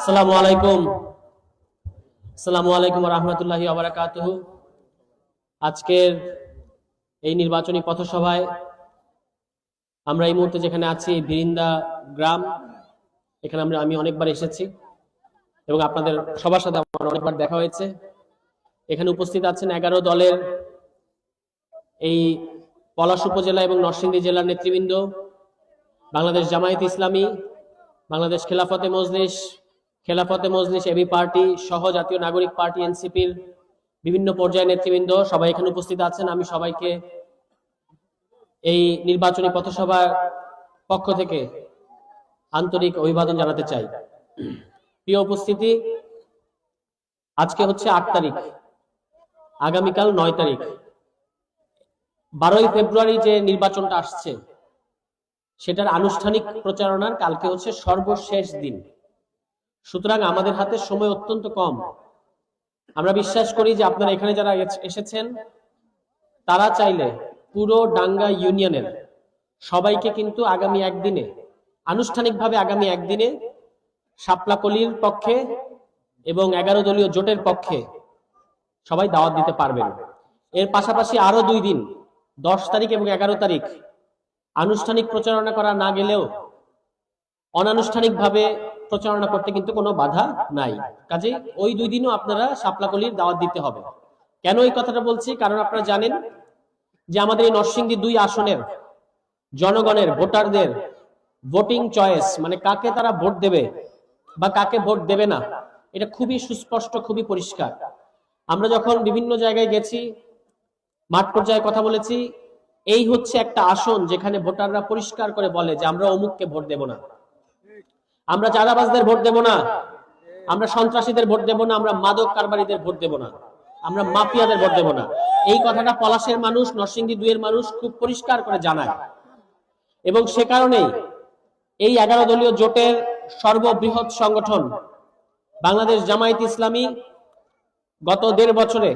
আসসালামু আলাইকুম ওয়া রাহমাতুল্লাহি ওয়া বারাকাতুহু। আজকের এই নির্বাচনী পথসভায় আমরা এই মুহূর্তে যেখানে আছি ভিরিন্দা গ্রাম, এখানে আমি অনেকবার এসেছি এবং আপনাদের সবার সাথে আমার অনেকবার দেখা হয়েছে। এখানে উপস্থিত আছেন 11 দলের এই পলাশ উপজেলা এবং নরসিংদী জেলার নেতৃবৃন্দ, বাংলাদেশ জামায়াত ইসলামী, বাংলাদেশ খেলাফতে মজলিস এবি পার্টি সহ জাতীয় নাগরিক পার্টি এনসিপির বিভিন্ন পর্যায়ের নেতৃবৃন্দ সবাই এখানে উপস্থিত আছেন। আমি সবাইকে এই নির্বাচনী পথসভার পক্ষ থেকে আন্তরিক অভিবাদন জানাতে চাই। প্রিয় উপস্থিতি, আজকে হচ্ছে 8 তারিখ, আগামীকাল 9 তারিখ। 12ই ফেব্রুয়ারি যে নির্বাচনটা আসছে সেটার আনুষ্ঠানিক প্রচারণার কালকে হচ্ছে সর্বশেষ দিন। সুতরাং আমাদের হাতে সময় অত্যন্ত কম। আমরা বিশ্বাস করি যে আপনারা এখানে যারা এসেছেন তারা চাইলে পুরো ডাঙ্গা ইউনিয়নের সবাইকে কিন্তু আগামী একদিনে, আনুষ্ঠানিকভাবে আগামী একদিনে শাপলাকলির পক্ষে এবং 11 দলীয় জোটের পক্ষে সবাই দাওয়াত দিতে পারবেন। এর পাশাপাশি আরো 2 দিন 10 তারিখ এবং 11 তারিখ আনুষ্ঠানিক প্রচারণা করা না গেলেও অনানুষ্ঠানিকভাবে প্রচারণা করতে কিন্তু কোনো বাধা নাই। কাজে ওই 2 দিনও আপনারা শাপলাকলির দাওয়াত দিতে হবে। কেন এই কথাটা বলছি? কারণ আপনারা জানেন যে আমাদের এই নরসিংদী 2 আসনের জনগণের, ভোটারদের ভোটিং চয়েস, মানে কাকে তারা ভোট দেবে বা কাকে ভোট দেবে না, এটা খুবই সুস্পষ্ট, খুবই পরিষ্কার। আমরা যখন বিভিন্ন জায়গায় গেছি, মাঠ পর্যায়ে কথা বলেছি, এই হচ্ছে একটা আসন যেখানে ভোটাররা পরিষ্কার করে বলে যে আমরা অমুককে ভোট দেব না, আমরা চাঁদাবাজদের ভোট দেব না, আমরা সন্ত্রাসীদের ভোট দেব না, আমরা মাদক কারবারিদের ভোট দেব না, আমরা মাফিয়াদের ভোট দেব না। এই কথাটা পলাশের মানুষ, নরসিংদী 2 এর মানুষ খুব পরিষ্কার করে জানায়। এবং সে কারণেই এই 11 দলীয় জোটের সর্ববৃহৎ সংগঠন বাংলাদেশ জামায়াত ইসলামী গত 1.5 বছরে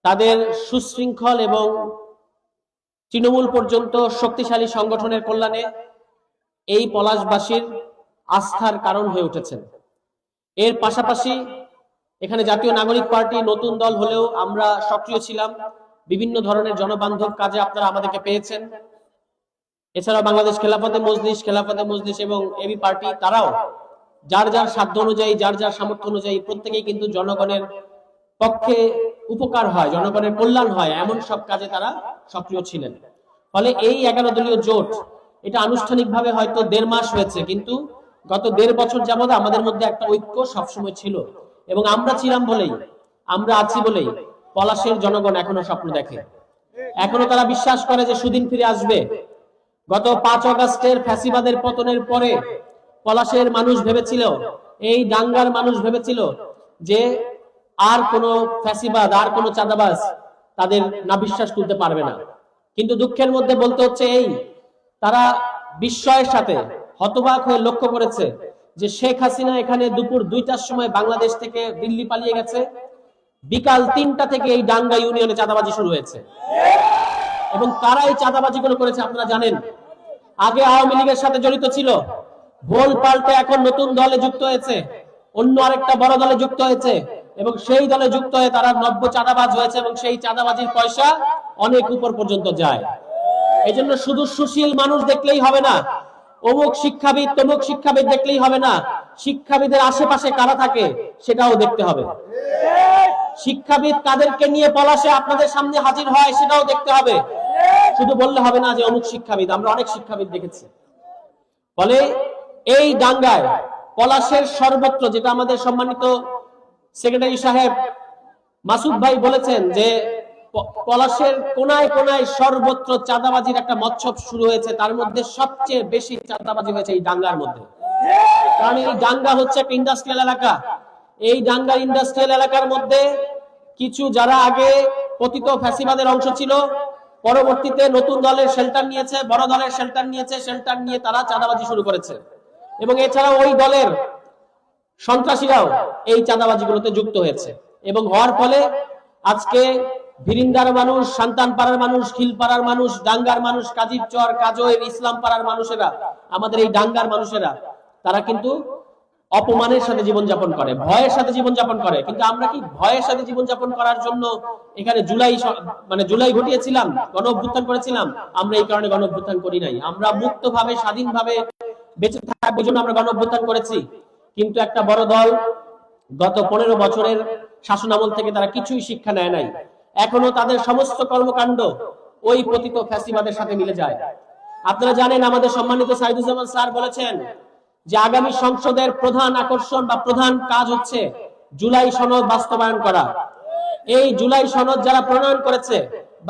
তাদের সুশৃঙ্খল এবং তৃণমূল পর্যন্ত শক্তিশালী সংগঠনের কল্যাণে এই পলাশবাসীর আস্থার কারণ হয়ে উঠেছেন। এর পাশাপাশি এখানে জাতীয় নাগরিক পার্টি নতুন দল হলেও আমরা সক্রিয় ছিলাম, বিভিন্ন ধরনের জনবান্ধব কাজে আপনারা আমাদেরকে পেয়েছেন। এছাড়াও বাংলাদেশ খেলাফতে মজলিস এবং এবি পার্টি, তারাও যার যার সাধ্য অনুযায়ী, যার যার সামর্থ্য অনুযায়ী প্রত্যেকেই কিন্তু জনগণের পক্ষে উপকার হয়, জনগণের কল্যাণ হয়, এমন সব কাজে তারা সক্রিয় ছিলেন। ফলে এই 11 দলীয় জোট, এটা আনুষ্ঠানিকভাবে হয়তো 1.5 মাস হয়েছে, কিন্তু গত 1.5 বছর যাবত আমাদের মধ্যে একটা ঐক্য সবসময় ছিল। এবং আমরা ছিলাম বলেই, আমরা আছি বলেই পলাশের জনগণ এখনো স্বপ্ন দেখে, এখনো তারা বিশ্বাস করে যে সুদিন ফিরে আসবে। গত 5 আগস্টের ফ্যাসিবাদের পতনের পরে পলাশের মানুষ ভেবেছিল, এই ডাঙ্গার মানুষ ভেবেছিল যে আর কোনো ফ্যাসিবাদ, আর কোনো চাঁদাবাজ তাদের না বিশ্বাস তুলতে পারবে না। কিন্তু দুঃখের মধ্যে বলতে হচ্ছে, এই তারা বিস্ময়ের সাথে হতবাক হয়ে লক্ষ্য করেছে যে শেখ হাসিনা এখানে দুপুর 2টার সময় বাংলাদেশ থেকে দিল্লি পালিয়ে গেছে, বিকাল 3টা থেকে এই ডাঙ্গা ইউনিয়নে চাঁদাবাজি শুরু হয়েছে। এবং কারা এই চাঁদাবাজি গুলো করেছে আপনারা জানেন। আগে আওয়ামী লীগের সাথে জড়িত ছিল, ভোল পাল্টে এখন নতুন দলে যুক্ত হয়েছে, অন্য আরেকটা বড় দলে যুক্ত হয়েছে, এবং সেই দলে যুক্ত হয়ে তারা নব্য চাঁদাবাজ হয়েছে, এবং সেই চাঁদাবাজির পয়সা অনেক উপর পর্যন্ত যায়। এই জন্য শুধু সুশীল মানুষ দেখলেই হবে না, অমুক শিক্ষাবিদ তমুক শিক্ষাবিদ দেখলেই হবে না, শিক্ষাবিদের আশেপাশে কারা থাকে সেটাও দেখতে হবে। শিক্ষাবিদ কাদেরকে নিয়ে পলাশে আপনাদের সামনে হাজির হয় সেটাও দেখতে হবে। শুধু বললে হবে না যে অমুক শিক্ষাবিদ, আমরা অনেক শিক্ষাবিদ দেখেছি। ফলে এই দাঙ্গায় পলাশের সর্বত্র, যেটা আমাদের সম্মানিত সেক্রেটারি সাহেব মাসুদ ভাই বলেছেন, যে পলাশের কোনায় কোনায় সর্বত্র চাঁদাবাজির একটা মৎসব শুরু হয়েছে। তার মধ্যে সবচেয়ে বেশি চাঁদাবাজি হয়েছে এই ডাঙ্গার মধ্যে। কারণ এই ডাঙ্গা হচ্ছে একটা ইন্ডাস্ট্রিয়াল এলাকা। এই ডাঙ্গা ইন্ডাস্ট্রিয়াল এলাকার মধ্যে কিছু যারা আগে পতিত ফ্যাসিবাদের অংশ ছিল, পরবর্তীতে নতুন দলের শেল্টার নিয়েছে, বড় দলের শেল্টার নিয়েছে, শেল্টার নিয়ে তারা চাঁদাবাজি শুরু করেছে। এবং এছাড়াও ওই দলের সন্ত্রাসীরাও এই চাঁদাবাজিগুলোতে যুক্ত হয়েছে। এবং হওয়ার ফলে আজকে ভিরিন্দার মানুষ, সান্তানপাড়ার মানুষ, খিলপাড়ার মানুষ, ডাঙ্গার মানুষ, কাজীরচর, কাজোয়ের, ইসলাম পাড়ার মানুষেরা, আমাদের এই ডাঙ্গার মানুষেরা, তারা কিন্তু অপমানের সাথে জীবনযাপন করে, ভয়ের সাথে জীবনযাপন করে। কিন্তু আমরা কি ভয়ের সাথে জীবনযাপন করার জন্য এখানে জুলাই ঘটিয়েছিলাম, গণ অভ্যুত্থান করেছিলাম? আমরা এই কারণে গণ অভ্যুত্থান করি নাই। আমরা মুক্তভাবে স্বাধীনভাবে বেঁচে থাকার জন্য আমরা গণ অভ্যুত্থান করেছি। কিন্তু একটা বড় দল গত 15 বছরের শাসনামল থেকে তারা কিছুই শিক্ষা নেয় নাই। এখনো তাদের সমস্ত কর্মকাণ্ড ওই পতিত ফ্যাসিবাদের সাথে মিলে যায়। আপনারা জানেন, আমাদের সম্মানিত সাইদুজ্জামান স্যার বলেছেন যে আগামী সংসদের প্রধান আকর্ষণ বা প্রধান কাজ হচ্ছে জুলাই সনদ বাস্তবায়ন করা। এই জুলাই সনদ যারা প্রণয়ন করেছে,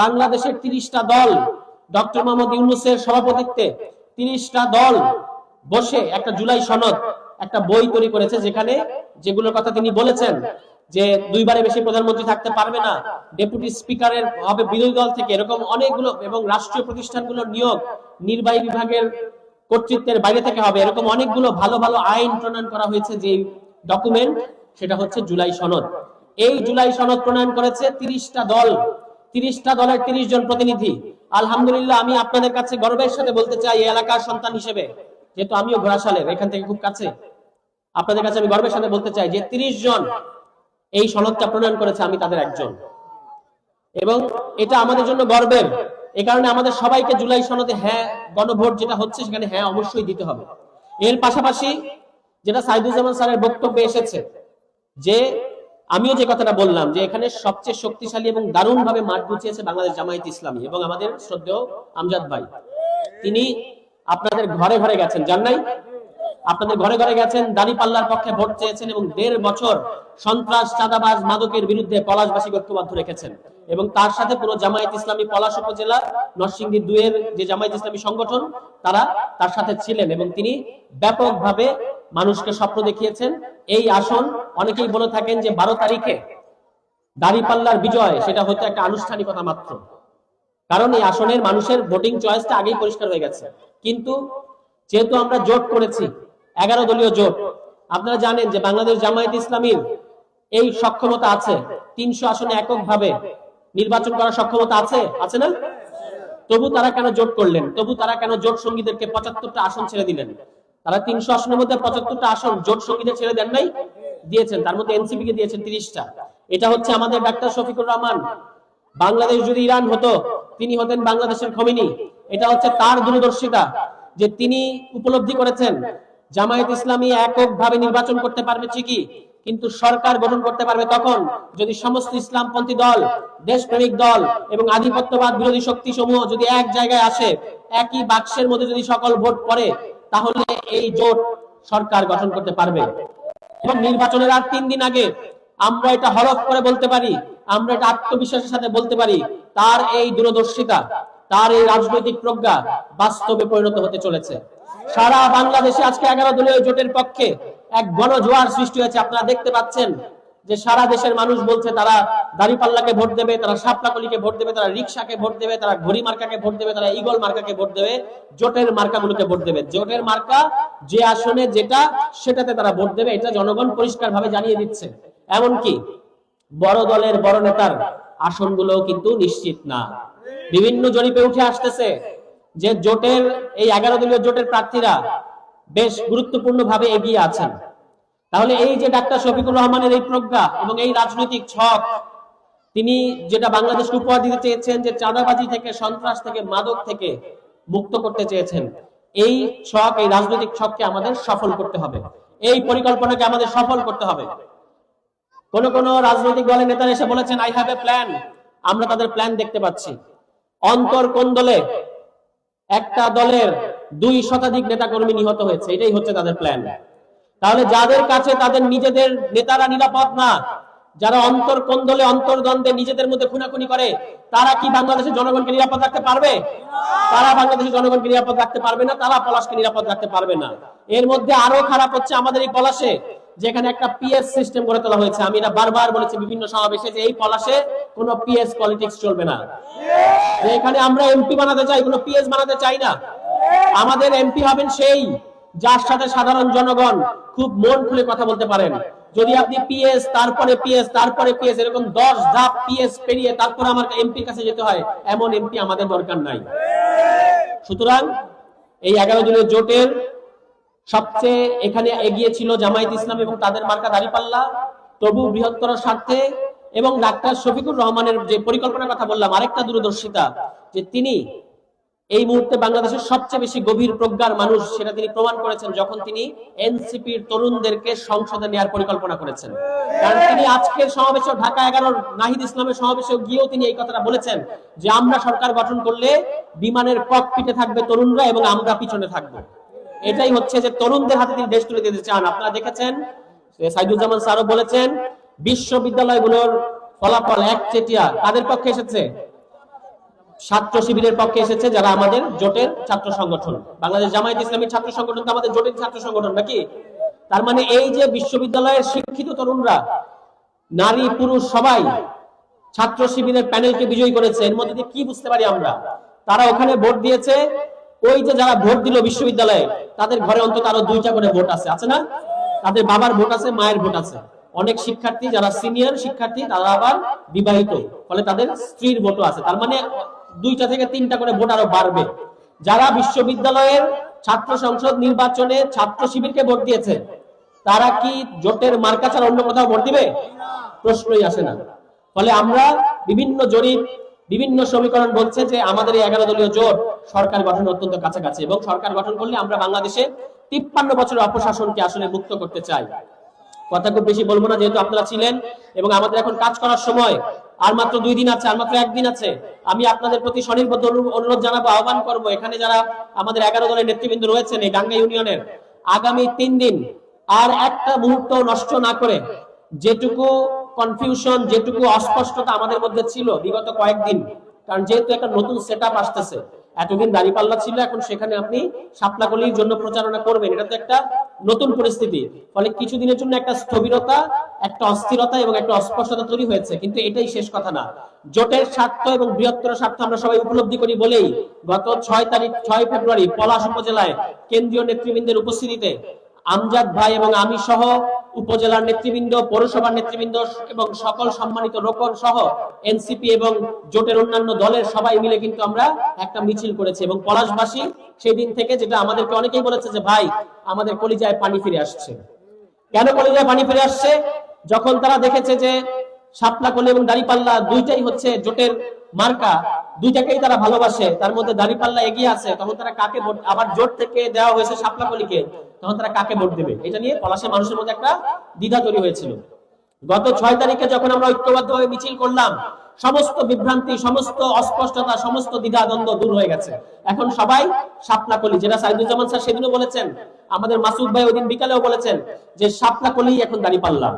বাংলাদেশের 30টা দল, ডক্টর মোহাম্মদ ইউনূসের সভাপতিত্বে 30টা দল বসে একটা জুলাই সনদ, একটা বই তৈরি করেছে, যেখানে যেগুলোর কথা তিনি বলেছেন যে 2বারের বেশি প্রধানমন্ত্রী থাকতে পারবে না, ডেপুটি স্পিকারের হবে বিরোধী দল থেকে, এরকম অনেকগুলো, এবং রাষ্ট্রীয় প্রতিষ্ঠানগুলোর নিয়োগ নির্বাহী বিভাগের কর্তৃত্বের বাইরে থেকে হবে, এরকম অনেকগুলো ভালো ভালো আইন প্রণয়ন করা হয়েছে। যে ডকুমেন্ট, সেটা হচ্ছে জুলাই সনদ। এই জুলাই সনদ প্রণয়ন করেছে 30টা দল, 30টা দলের 30 জন প্রতিনিধি। আলহামদুলিল্লাহ, আমি আপনাদের কাছে গর্বের সাথে বলতে চাই, এই এলাকার সন্তান হিসেবে, যেহেতু আমিও ঘোড়াশালের, এখান থেকে খুব কাছে, আপনাদের কাছে আমি গর্বের সাথে বলতে চাই যে 30 জন এই সনদটা প্রণয়ন করেছে, আমি তাদের একজন। এবং এটা আমাদের জন্য গর্বের। এই কারণে আমাদের সবাইকে জুলাই সনদে হ্যাঁ, গণভোট যেটা হচ্ছে সেখানে হ্যাঁ অবশ্যই দিতে হবে। এর পাশাপাশি যেটা সাইদুজ্জামান স্যারের বক্তব্যে এসেছে, যে আমিও যে কথাটা বললাম যে এখানে সবচেয়ে শক্তিশালী এবং দারুণভাবে মাঠ গুছিয়েছে বাংলাদেশ জামায়াত ইসলামী এবং আমাদের শ্রদ্ধেয় আমজাদ ভাই। তিনি আপনাদের ঘরে ঘরে গেছেন, জান নাই? আপনাদের ঘরে ঘরে গেছেন, দাঁড়িপাল্লার পক্ষে ভোট চেয়েছেন এবং 1.5 বছর সন্ত্রাস, চাঁদাবাজ, মাদকের বিরুদ্ধে পলাশবাসী ঐক্যবদ্ধ রেখেছেন। এবং তার সাথে পুরো জামায়াত ইসলামী পলাশ উপজেলা নরসিংদী 2-এর যে জামায়াত ইসলামী সংগঠন, তারা তার সাথে ছিলেন এবং তিনি ব্যাপকভাবে মানুষকে স্বপ্ন দেখিয়েছেন। এই আসন অনেকেই বলে থাকেন যে 12 তারিখে দাঁড়িপাল্লার বিজয়, সেটা হয়তো একটা আনুষ্ঠানিকতা মাত্র, কারণ এই আসনের মানুষের ভোটিং চয়েসটা আগেই পরিষ্কার হয়ে গেছে। কিন্তু যেহেতু আমরা জোট করেছি, 11 দলীয় জোট, আপনারা জানেন যে বাংলাদেশ জামায়াত ইসলামীর এই সক্ষমতা আছে, 300 আসনে এককভাবে নির্বাচন করার সক্ষমতা আছে, আছে না? তবু তারা কেন জোট করলেন? তবু তারা কেন জোট সঙ্গীদেরকে 75টা আসন ছেড়ে দিলেন? তারা 300 আসনের মধ্যে 75টা আসন জোট সঙ্গীদের ছেড়ে দেন নাই, দিয়েছেন। তার মধ্যে এনসিপি কে দিয়েছেন 30টা। এটা হচ্ছে আমাদের ডাক্তার শফিকুর রহমান। বাংলাদেশ যদি ইরান হতো, তিনি হতেন বাংলাদেশের খমেনি। এটা হচ্ছে তার দূরদর্শিতা, যে তিনি উপলব্ধি করেছেন জামায়াত ইসলামী এককভাবে নির্বাচন করতে পারবে ঠিকই, কিন্তু সরকার গঠন করতে পারবে তখন যদি সমস্ত ইসলামপন্থী দল, দেশপ্রেমিক দল এবং আধিপত্যবাদ বিরোধী শক্তি সমূহ যদি এক জায়গায় আসে, একই বাক্সের মধ্যে যদি সকল ভোট পড়ে, তাহলে এই জোট সরকার গঠন করতে পারবে। এবং নির্বাচনের আর 3 দিন আগে আমরা এটা হলফ করে বলতে পারি, আমরা এটা আত্মবিশ্বাসের সাথে বলতে পারি, তার এই দূরদর্শিতা, তার এই রাজনৈতিক প্রজ্ঞা বাস্তবে পরিণত হতে চলেছে। সারা বাংলাদেশে আজকে 11 দলীয় জোটের পক্ষে এক গণজোয়ার সৃষ্টি হয়েছে। আপনারা দেখতে পাচ্ছেন যে সারা দেশের মানুষ বলছে তারা দাঁড়িপাল্লাকে ভোট দেবে, তারা শাপলাকলিকে ভোট দেবে, তারা রিকশাকে ভোট দেবে, তারা ঘড়ি মার্কাকে ভোট দেবে, তারা ঈগল মার্কাকে ভোট দেবে, জোটের মার্কাগুলোকে ভোট দেবে। জোটের মার্কা যে আসনে যেটা, সেটাতে তারা ভোট দেবে, এটা জনগণ পরিষ্কারভাবে জানিয়ে দিচ্ছে। এমনকি বড় দলের বড় নেতার আসনগুলো কিন্তু নিশ্চিত না। বিভিন্ন জরিপে উঠে আসতেছে যে জোটের এই 11 দলীয় জোটের প্রার্থীরা বেশ গুরুত্বপূর্ণ ভাবে এগিয়ে আছেন। তাহলে এই যে ডাক্তার শফিকুর রহমানের এই প্রজ্ঞা এবং এই রাজনৈতিক ছক, তিনি যেটা বাংলাদেশকে উপহার দিতে চেয়েছেন, যে চাঁদাবাজি থেকে, সন্ত্রাস থেকে, মাদক থেকে মুক্ত করতে চেয়েছেন, এই ছক, এই রাজনৈতিক ছককে আমাদের সফল করতে হবে, এই পরিকল্পনাকে আমাদের সফল করতে হবে। কোন কোন রাজনৈতিক দলের নেতারা এসে বলেছেন আই হ্যাভ এ প্ল্যান। আমরা তাদের প্ল্যান দেখতে পাচ্ছি। অন্তর কোন দলে একটা দলের 2 শতাধিক নেতা কর্মী নিহত হয়েছে, এটাই হচ্ছে তাদের প্ল্যান। তাহলে যাদের কাছে তাদের নিজেদের নেতারা নিরাপদ না, যারা অন্তর কোন দলে অন্তর্দ্বন্দ্বে নিজেদের মধ্যে খুনাখুনি করে, তারা কি বাংলাদেশের জনগণকে নিরাপদ রাখতে পারবে? তারা বাংলাদেশের জনগণকে নিরাপদ রাখতে পারবে না, তারা পলাশকে নিরাপদ রাখতে পারবে না। এর মধ্যে আরো খারাপ হচ্ছে আমাদের এই পলাশে, যেখানে একটা পিএস সিস্টেম গড়ে তোলা হয়েছে। আমি এটা বারবার বলেছি বিভিন্ন সমাবেশে যে এই পলাশে কোনো পিএস পলিটিক্স চলবে না। যে এখানে আমরা এমপি বানাতে চাই, কোনো পিএস বানাতে চাই না। আমাদের এমপি হবেন সেই, যার সাথে সাধারণ জনগণ খুব মন খুলে কথা বলতে পারেন। যদি আপনি পিএস, তারপরে পিএস, তারপরে পিএস, এরকম 10 ধাপ পিএস পেরিয়ে তারপর আমার এমপির কাছে যেতে হয়, এমন এমপি আমাদের দরকার নাই। সুতরাং এই 11 দলীয় জোটের সবচেয়ে এখানে এগিয়ে ছিল জামায়াত ইসলাম এবং তাদের মার্কা দাঁড়িপাল্লা, তবু বৃহত্তর স্বার্থে এবং ডাক্তার শফিকুর রহমানের যে পরিকল্পনার কথা বললাম, আরেকটা দূরদর্শিতা যে তিনি এই মুহূর্তে বাংলাদেশের সবচেয়ে বেশি গভীর প্রজ্ঞার মানুষ, সেটা তিনি প্রমাণ করেছেন যখন তিনি এনসিপির তরুণদেরকে সংসদে নেওয়ার পরিকল্পনা করেছেন। কারণ তিনি আজকের সমাবেশে, ঢাকা 11 নাহিদ ইসলামের সমাবেশে গিয়েও তিনি এই কথাটা বলেছেন যে আমরা সরকার গঠন করলে বিমানের ককপিটে থাকবে তরুণরা এবং আমরা পিছনে থাকবো। এটাই হচ্ছে যে তরুণদের হাতে তিনি দেশ তুলে দিতে চান। আপনারা দেখেছেন সাইদুজ্জামান স্যারও বলেছেন বিশ্ববিদ্যালয়গুলোর ফলাফল একচেটিয়া কাদের পক্ষে এসেছে? ছাত্র শিবিরের পক্ষে এসেছে, যারা আমাদের জোটের ছাত্র সংগঠন। বাংলাদেশ জামায়াত ইসলামী ছাত্র সংগঠন তো আমাদের জোটের ছাত্র সংগঠন নাকি? তার মানে এই যে বিশ্ববিদ্যালয়ের শিক্ষিত তরুণরা, নারী পুরুষ সবাই ছাত্র শিবিরের প্যানেলকে বিজয়ী করেছে। এর মধ্যে দিয়ে কি বুঝতে পারি আমরা? তারা ওখানে ভোট দিয়েছে, ওই যে যারা ভোট দিল বিশ্ববিদ্যালয়ে, তাদের ঘরে অন্তত আরো 2টা করে ভোট আছে, আছে না? তাদের বাবার ভোট আছে, মায়ের ভোট আছে। অনেক শিক্ষার্থী যারা সিনিয়র শিক্ষার্থী তারা আবার বিবাহিত, ফলে তাদের স্ত্রীর ভোটও আছে। তার মানে 2টা থেকে 3টা করে ভোট আরো বাড়বে। যারা বিশ্ববিদ্যালয়ের ছাত্র সংসদ নির্বাচনে ছাত্র শিবিরকে ভোট দিয়েছে, তারা কি জোটের মার্কা ছাড়া অন্য কোথাও ভোট দিবে? প্রশ্নই আসে না। ফলে আমরা বিভিন্ন জরিপ, বিভিন্ন সমীকরণ বলছে যে আমাদের এই 11 দলীয় জোট সরকার গঠন অত্যন্ত কাছাকাছি, এবং সরকার গঠন করলে আমরা বাংলাদেশে 53 বছরের অপশাসনকে আসলে মুক্ত করতে চাই। কথা খুব বেশি বলবো না, যেহেতু আপনারা ছিলেন এবং আমাদের এখন কাজ করার সময়। আর মাত্র 2 দিন আছে, আর মাত্র 1 দিন আছে। আমি আপনাদের প্রতি স্বনির্বদ্ধ অনুরোধ জানাবো, আহ্বান করবো, এখানে যারা আমাদের 11 দলের নেতৃবৃন্দ রয়েছেন এই গাঙ্গা ইউনিয়নের, আগামী 3 দিন আর একটা মুহূর্ত নষ্ট না করে, যেটুকু কনফিউশন, যেটুকু অস্পষ্টতা আমাদের মধ্যে ছিল বিগত কয়েকদিন, কারণ যেহেতু একটা নতুন সেটআপ আসতেছে, এতদিন দাঁড়িপাল্লা ছিল, এখন সেখানে আপনি শাপলাকলির জন্য প্রচারণা করবেন, এটা তো একটা নতুন পরিস্থিতি। ফলে কিছুদিনের জন্য একটা স্থবিরতা, একটা অস্থিরতা এবং একটা অস্পষ্টতা তৈরি হয়েছে, কিন্তু এটাই শেষ কথা না। জোটের স্বার্থ এবং বৃহত্তর স্বার্থ আমরা সবাই উপলব্ধি করি বলেই গত 6 ফেব্রুয়ারি পলাশ উপজেলায় কেন্দ্রীয় নেতৃবৃন্দের উপস্থিতিতে আমজাদ ভাই এবং আমি সহ উপজেলার নেতৃবৃন্দ, পৌরসভার নেতৃবৃন্দ এবং সকল সম্মানিত রোকন সহ এনসিপি এবং জোটের অন্যান্য দলের সবাই মিলে কিন্তু আমরা একটা মিছিল করেছি। এবং পলাশবাসী সেই দিন থেকে, যেটা আমাদেরকে অনেকেই বলেছে যে ভাই আমাদের কলিজায় পানি ফিরে আসছে। কেন কলিজায় পানি ফিরে আসছে? যখন তারা দেখেছে যে শাপলাকলি এবং দাঁড়িপাল্লা দুইটাই হচ্ছে জোটের মার্কা, দুইটাকেই তারা ভালোবাসে, তার মধ্যে দাঁড়িপাল্লা এগিয়ে আছে, তখন তারা কাকে ভোট, আবার জোট থেকে দেওয়া হয়েছে শাপলাকলিকে, তখন তারা কাকে ভোট দেবে, এটা নিয়ে পলাশের মানুষের মধ্যে একটা দ্বিধা তৈরি হয়েছিল। গত 6 তারিখে যখন আমরা ঐক্যবদ্ধভাবে মিছিল করলাম, সমস্ত বিভ্রান্তি, সমস্ত অস্পষ্টতা, সমস্ত দ্বিধা দ্বন্দ্ব দূর হয়ে গেছে। এখন সবাই শাপলাকলি, যেটা সাইদুজ্জামান স্যার সেদিনও বলেছেন, আমাদের মাসুদ ভাই ওইদিন বিকালেও বলেছেন যে শাপলাকলি এখন দাঁড়িপাল্লা।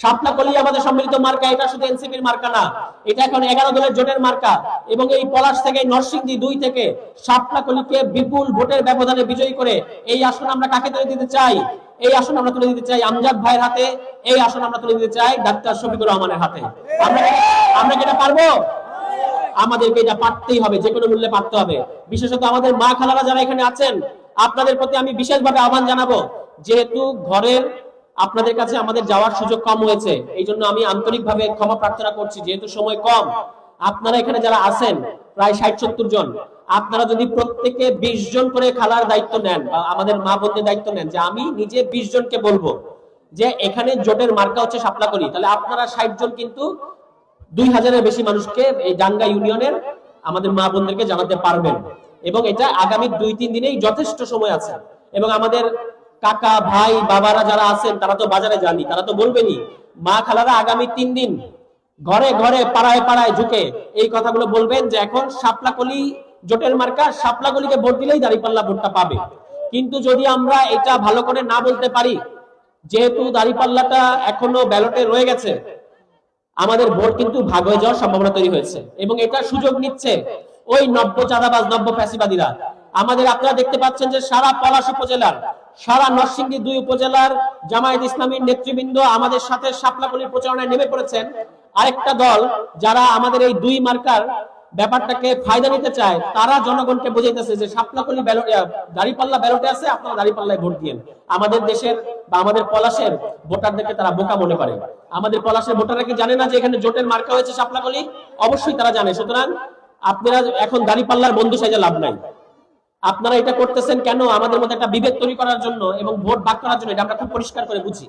শাপলাকলি আমাদের সম্মিলিত মার্কা, এটা শুধু এনসিপির মার্কা না, এটা এখন 11 দলের জোটের মার্কা। এবং এই পলাশ থেকে, নরসিংদী 2 থেকে শাপলাকলিকে বিপুল ভোটের ব্যবধানে বিজয়ী করে এই আসন আমরা কাকে তুলে দিতে চাই? এই আসন আমরা তুলে দিতে চাই আমজাদ ভাইয়ের হাতে, এই আসন আমরা তুলে দিতে চাই ডাক্তার শফিকুর রহমানের হাতে। আমরা কি এটা পারবো? আমাদেরকে এটা পারতেই হবে, যে কোনো মূল্যে পারতে হবে। বিশেষত আমাদের মা খালারা যারা এখানে আছেন, আপনাদের প্রতি আমি বিশেষভাবে আহ্বান জানাবো, যেহেতু ঘরের আপনাদের কাছে আমাদের যাওয়ার সুযোগ কম হয়েছে, এই জন্য আমি আন্তরিকভাবে ক্ষমা প্রার্থনা করছি, যেহেতু সময় কম। আপনারা এখানে যারা আছেন প্রায় 60-70 জন, আপনারা যদি প্রত্যেকে 20 জন করে খালার দায়িত্ব নেন বা আমাদের মা বোনদের দায়িত্ব নেন, যে আমি নিজে 20 জনকে বলবো যে এখানে জোটের মার্কা হচ্ছে শাপলাকলি, তাহলে আপনারা 60 জন কিন্তু 2000-এর বেশি মানুষকে এই ডাঙ্গা ইউনিয়নের আমাদের মা বোনদেরকে জানাতে পারবেন। এবং এটা আগামী 2-3 দিনেই যথেষ্ট সময় আছে। এবং আমাদের কাকা ভাই বাবারা যারা আছেন তারা তো বাজারে জানি, তারা তো বলবেনই। মা খালারা আগামী 3 দিন ঘরে ঘরে পাড়ায় পাড়ায় ঢুকে এই কথাগুলো বলবেন যে এখন শাপলাকলি জোটের মার্কা, শাপলাকলিকে ভোট দিলেই দাঁড়িপাল্লা ভোটটা পাবে। কিন্তু যদি আমরা এটা ভালো করে না বলতে পারি, যেহেতু দাঁড়িপাল্লাটা এখনো ব্যালটে রয়ে গেছে, আমাদের ভোট কিন্তু ভাগ হয়ে যাওয়ার সম্ভাবনা তৈরি হয়েছে। এবং এটা সুযোগ নিচ্ছে ওই নব্য চাঁদাবাজ, নব্য ফ্যাসিবাদীরা। আমাদের আপনারা দেখতে পাচ্ছেন যে সারা পলাশ উপজেলার, সারা নরসিংদী 2 উপজেলার জামায়াত ইসলামীর নেতৃবৃন্দ আমাদের সাথে শাপলাকলির প্রচারণায় নেমে পড়েছেন। আরেকটা দল যারা আমাদের এই 2 মার্কার ব্যাপারটাকে ফায়দা নিতে চায়, তারা জনগণকে বোঝাইতেছে যে শাপলাকলি দাঁড়িপাল্লা ব্যালটে আছে, আপনারা দাঁড়িপাল্লায় ভোট দিন। আমাদের দেশের বা আমাদের পলাশের ভোটারদেরকে তারা বোকা মনে করে। আমাদের পলাশের ভোটাররা কি জানে না যে এখানে জোটের মার্কা হয়েছে শাপলাকলি? অবশ্যই তারা জানে। সুতরাং আপনারা এখন দাঁড়িপাল্লার বন্ধু সাইজে লাভ নাই। আপনারা এটা করতেছেন কেন? আমাদের মধ্যে একটা বিভেদ তৈরি করার জন্য এবং ভোট ভাগ করার জন্য। এটা আমরা খুব পরিষ্কার করে বুঝি।